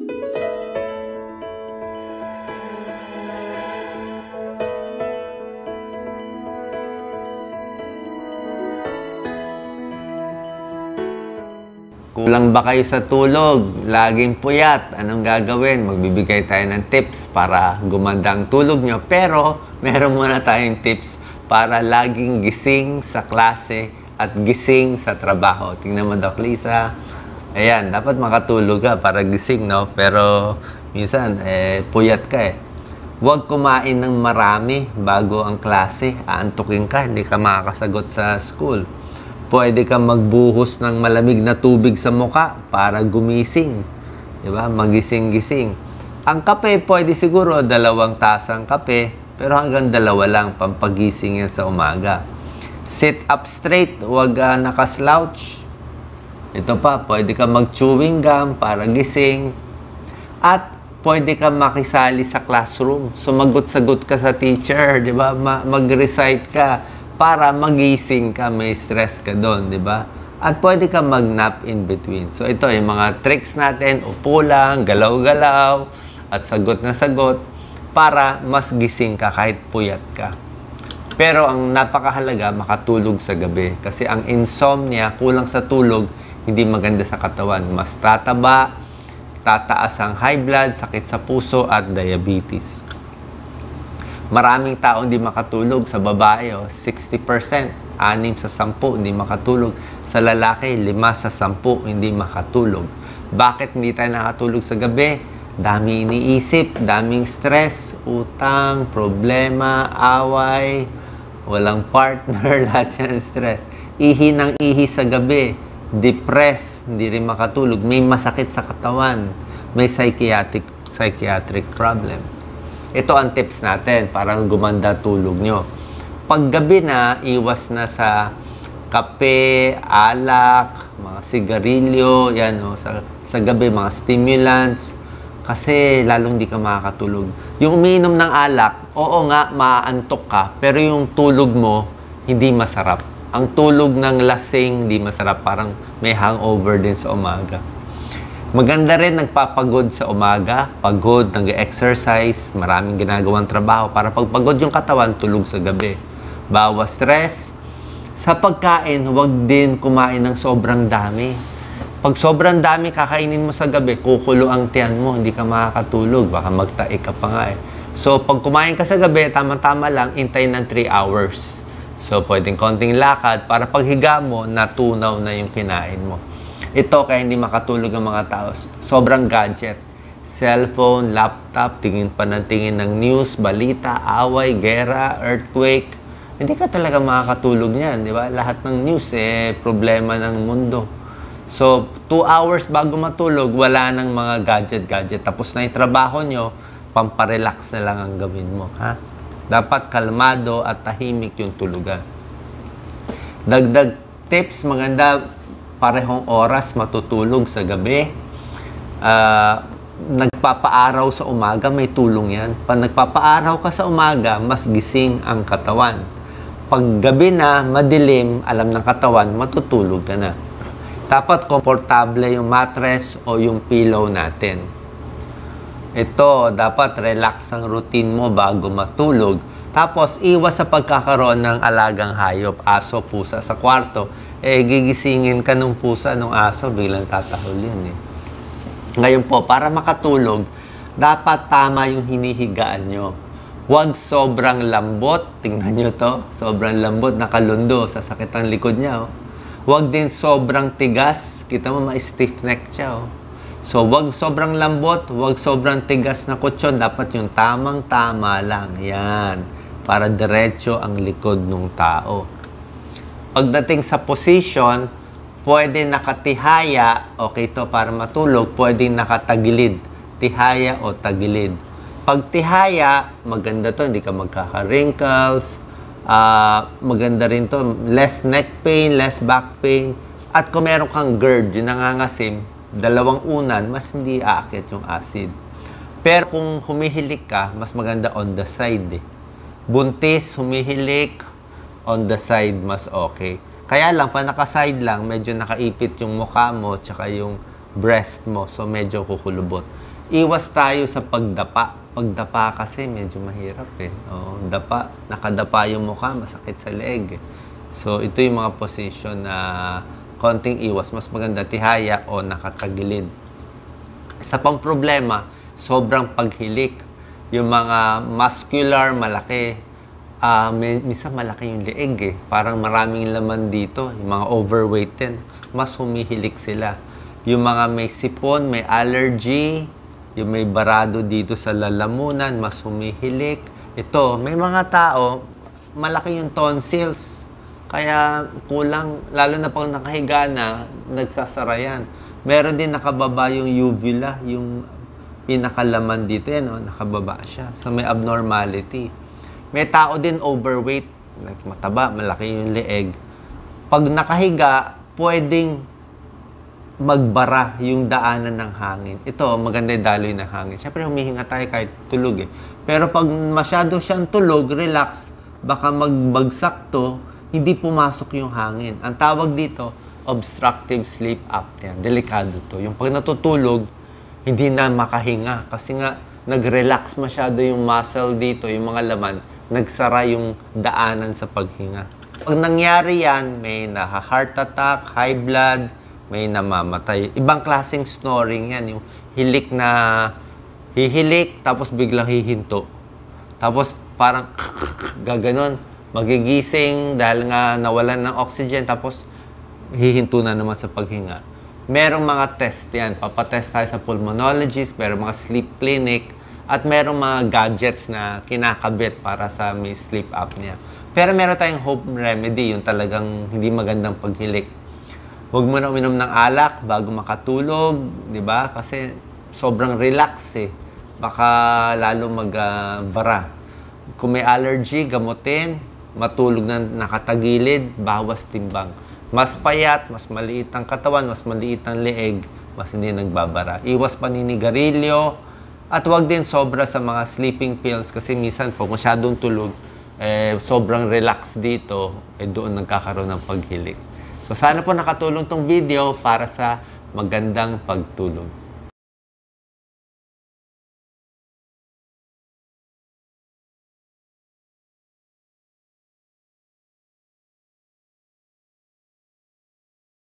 Kulang ba kayo sa tulog? Laging puyat. Anong gagawin? Magbibigay tayo ng tips para gumanda ang tulog nyo. Pero, meron muna tayong tips para laging gising sa klase at gising sa trabaho. Tingnan mo, Doc Lisa. Ayan, dapat makatulog ka para gising, no? Pero, minsan, puyat ka eh. Huwag kumain ng marami bago ang klase. Aantukin ka, hindi ka makakasagot sa school. Pwede kang magbuhos ng malamig na tubig sa muka para gumising. Diba? Magising-gising. Ang kape, pwede siguro 2 tasang kape, pero hanggang 2 lang, pampagising yan sa umaga. Sit up straight, huwag nakaslouch. Ito pa, pwede kang mag-chewing gum para gising. At pwede kang makisali sa classroom. Sumagot-sagot ka sa teacher, di ba? Mag-recite ka para magising ka, may stress ka doon, di ba? At pwede ka mag-nap in between. So ito, yung mga tricks natin, upo lang, galaw-galaw, at sagot na sagot, para mas gising ka kahit puyat ka. Pero ang napakahalaga, makatulog sa gabi. Kasi ang insomnia, kulang sa tulog, hindi maganda sa katawan. Mas tataba, tataas ang high blood, sakit sa puso, at diabetes. Maraming tao hindi makatulog. Sa babae, 60%, 6 sa 10 hindi makatulog. Sa lalaki, 5 sa 10 hindi makatulog. Bakit hindi tayo nakatulog sa gabi? Dami iniisip, daming stress, utang, problema, away, walang partner, lahat yan stress. Ihi ng ihi sa gabi, depressed, hindi rin makatulog, may masakit sa katawan, may psychiatric problem. Ito ang tips natin para gumanda tulog nyo. Pag gabi na, iwas na sa kape, alak, mga sigarilyo, yan, sa gabi, mga stimulants, kasi lalong di ka makakatulog. Yung umiinom ng alak, oo nga, maaantok ka, pero yung tulog mo, hindi masarap. Ang tulog ng lasing, hindi masarap, parang may hangover din sa umaga. Maganda rin nagpapagod sa umaga, pagod, nag-exercise, maraming ginagawang trabaho para pagpagod yung katawan, tulog sa gabi. Bawas stress. Sa pagkain, huwag din kumain ng sobrang dami. Pag sobrang dami kakainin mo sa gabi, kukulo ang tiyan mo, hindi ka makakatulog, baka magtaik ka pa nga eh. So, pag kumain ka sa gabi, tama-tama lang, intay ng 3 hours. So, pwedeng konting lakad para paghiga mo, natunaw na yung kinain mo. Ito kaya hindi makatulog ang mga tao. Sobrang gadget. Cellphone, laptop, tingin pa ng tingin ng news, balita, away, gera, earthquake. Hindi ka talaga makakatulog niyan, di ba? Lahat ng news, problema ng mundo. So, 2 hours bago matulog, wala nang mga gadget. Tapos na yung trabaho nyo, pamparelax na lang ang gawin mo. Ha? Dapat kalmado at tahimik yung tulugan. Dagdag tips, maganda parehong oras matutulog sa gabi. Nagpapaaraw sa umaga, may tulong yan. Pag nagpapaaraw ka sa umaga, mas gising ang katawan. Pag gabi na, madilim, alam ng katawan, matutulog ka na. Dapat komportable yung mattress o yung pillow natin. Ito, dapat relax ang routine mo bago matulog. Tapos, iwas sa pagkakaroon ng alagang hayop, aso, pusa sa kwarto. Gigisingin ka ng pusa, ng aso, biglang tatahol yan eh. Ngayon po, para makatulog, dapat tama yung hinihigaan nyo. Huwag sobrang lambot. Tingnan nyo to. Sobrang lambot, nakalundo. Sasakit ang likod niya. Oh. Huwag din sobrang tigas. Kita mo, ma-stiff neck siya. Oh. So, huwag sobrang lambot. Huwag sobrang tigas na kutsyon. Dapat yung tamang-tama lang. Yan. Para diretso ang likod ng tao. Pagdating sa position, pwede nakatihaya, okay to para matulog, pwede nakatagilid, tihaya o tagilid. Pag tihaya, maganda to, hindi ka magkaka-wrinkles, maganda rin to, less neck pain, less back pain, at kung meron kang GERD, yung nangangasim, 2 unan, mas hindi aakit yung acid. Pero kung humihilik ka, mas maganda on the side. Buntis, humihilik, on the side, mas okay. Kaya lang, pa naka-side lang, medyo nakaipit yung mukha mo, tsaka yung breast mo. So, medyo kukulubot. Iwas tayo sa pagdapa. Pagdapa kasi medyo mahirap eh. Oo, dapa, nakadapa yung mukha, masakit sa leeg eh. So, ito yung mga position na konting iwas. Mas maganda tihaya o nakatagilid. Isa pang problema, sobrang paghilik. Yung mga muscular, malaki. Minsan malaki yung leeg eh. Parang maraming laman dito. Yung mga overweight din. Mas humihilik sila. Yung mga may sipon, may allergy, yung may barado dito sa lalamunan, mas humihilik. Ito, may mga tao, malaki yung tonsils. Kaya kulang, lalo na pag nakahiga na, nagsasara yan. Meron din nakababa yung uvula, yung pinakalaman dito, yan, oh, nakababa siya. So may abnormality. May tao din overweight, like mataba, malaki yung leeg. Pag nakahiga, pwedeng magbara yung daanan ng hangin. Ito, maganda yung daloy ng hangin. Siyempre, humihinga tayo kahit tulog eh. Pero pag masyado siyang tulog, relax, baka magbagsak to, hindi pumasok yung hangin. Ang tawag dito, obstructive sleep apnea. Delikado to. Yung pag natutulog, hindi na makahinga. Kasi nga, nag-relax masyado yung muscle dito, yung mga laman, nagsara yung daanan sa paghinga. Pag nangyari yan, may heart attack, high blood, may namamatay. Ibang klaseng snoring yan. Yung hilik na hihilik, tapos biglang hihinto. Tapos parang gaganon. Magigising dahil nga nawalan ng oxygen, tapos hihinto na naman sa paghinga. Merong mga test yan. Papatest tayo sa pulmonologist, merong mga sleep clinic, at merong mga gadgets na kinakabit para sa may sleep apnea. Pero meron tayong home remedy, yung talagang hindi magandang paghilik. Huwag mo na uminom ng alak bago makatulog, di ba? Kasi sobrang relax eh. Baka lalo magbara. Kung may allergy, gamutin. Matulog na nakatagilid, bawas timbang. Mas payat, mas maliit ang katawan, mas maliit ang leeg, mas hindi nagbabara. Iwas paninigarilyo. At huwag din sobra sa mga sleeping pills kasi minsan pag masyadong tulog, sobrang relax dito, doon nagkakaroon ng paghilik. So sana po nakatulong tong video para sa magandang pagtulog.